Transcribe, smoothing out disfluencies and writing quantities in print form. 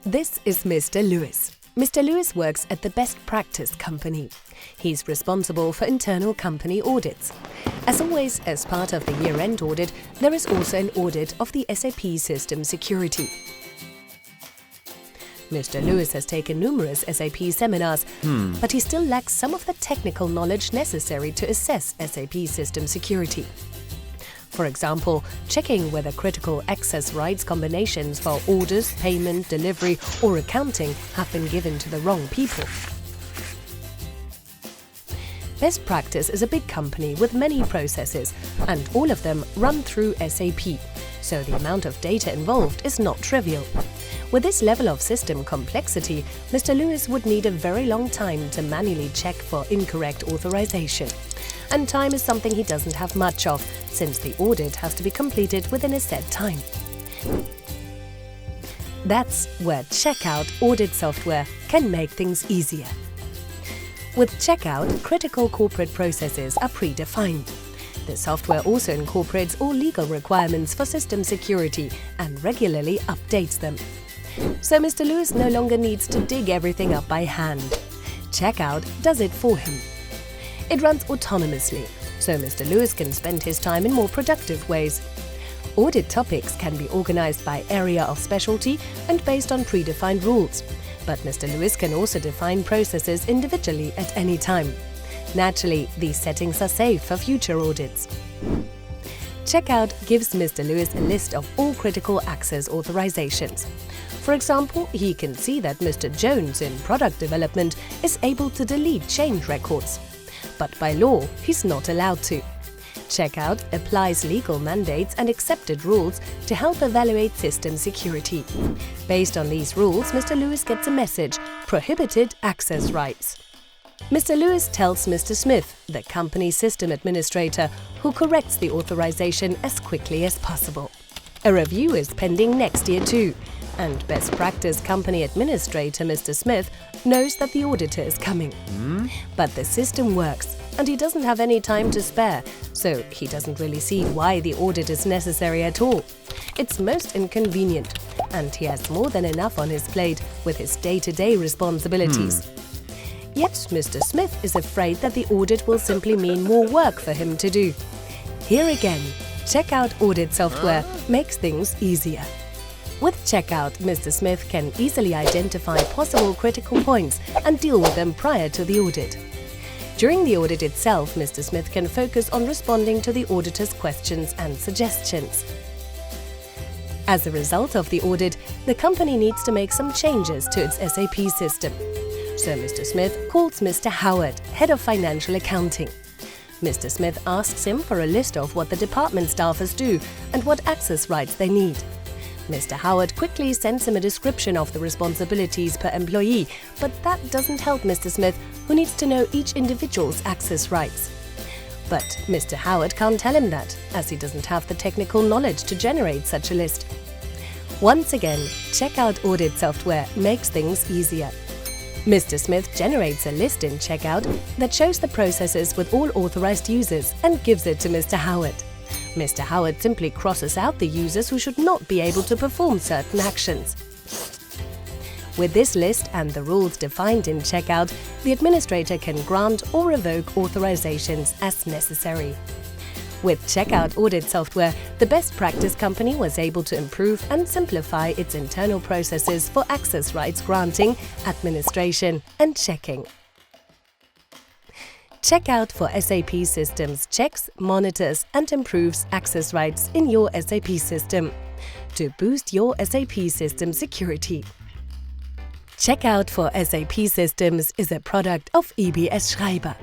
This is Mr. Lewis. Mr. Lewis works at the Best Practice Company. He's responsible for internal company audits. As always, as part of the year-end audit, there is also an audit of the SAP Systems security. Mr. Lewis has taken numerous SAP seminars, but he still lacks some of the technical knowledge necessary to assess SAP system security. For example, checking whether critical access rights combinations for orders, payment, delivery or accounting have been given to the wrong people. Best Practice is a big company with many processes, and all of them run through SAP, so the amount of data involved is not trivial. With this level of system complexity, Mr. Lewis would need a very long time to manually check for incorrect authorization. And time is something he doesn't have much of, since the audit has to be completed within a set time. That's where CheckAud audit software can make things easier. With CheckAud, critical corporate processes are predefined. The software also incorporates all legal requirements for system security and regularly updates them. So Mr. Lewis no longer needs to dig everything up by hand. CheckAud does it for him. It runs autonomously, so Mr. Lewis can spend his time in more productive ways. Audit topics can be organized by area of specialty and based on predefined rules, but Mr. Lewis can also define processes individually at any time. Naturally, these settings are safe for future audits. CheckAud gives Mr. Lewis a list of all critical access authorizations. For example, he can see that Mr. Jones in product development is able to delete change records. But by law, he's not allowed to. CheckAud applies legal mandates and accepted rules to help evaluate system security. Based on these rules, Mr. Lewis gets a message: prohibited access rights. Mr. Lewis tells Mr. Smith, the company system administrator, who corrects the authorization as quickly as possible. A review is pending next year too, and Best Practice Company Administrator Mr. Smith knows that the auditor is coming. But the system works, and he doesn't have any time to spare, so he doesn't really see why the audit is necessary at all. It's most inconvenient, and he has more than enough on his plate with his day-to-day responsibilities. Yet Mr. Smith is afraid that the audit will simply mean more work for him to do. Here again, CheckAud audit software makes things easier. With CheckAud, Mr. Smith can easily identify possible critical points and deal with them prior to the audit. During the audit itself, Mr. Smith can focus on responding to the auditor's questions and suggestions. As a result of the audit, the company needs to make some changes to its SAP system. So Mr. Smith calls Mr. Howard, Head of Financial Accounting. Mr. Smith asks him for a list of what the department staffers do and what access rights they need. Mr. Howard quickly sends him a description of the responsibilities per employee, but that doesn't help Mr. Smith, who needs to know each individual's access rights. But Mr. Howard can't tell him that, as he doesn't have the technical knowledge to generate such a list. Once again, CheckAud audit software makes things easier. Mr. Smith generates a list in CheckAud that shows the processes with all authorized users and gives it to Mr. Howard. Mr. Howard simply crosses out the users who should not be able to perform certain actions. With this list and the rules defined in CheckAud, the administrator can grant or revoke authorizations as necessary. With CheckAud audit software, the Best Practice Company was able to improve and simplify its internal processes for access rights granting, administration and checking. CheckAud for SAP Systems checks, monitors and improves access rights in your SAP system to boost your SAP system security. CheckAud for SAP Systems is a product of EBS Schreiber.